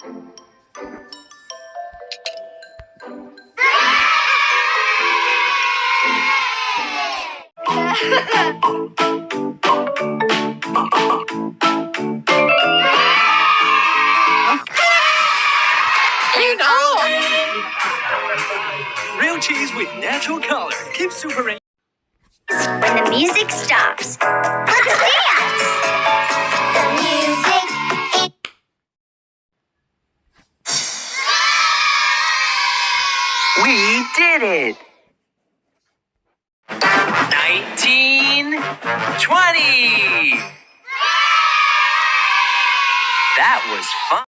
You know. Real cheese with natural color. Keep Super Ranch. When the music stops, let's dance! The music is... We did it! 1920! That was fun.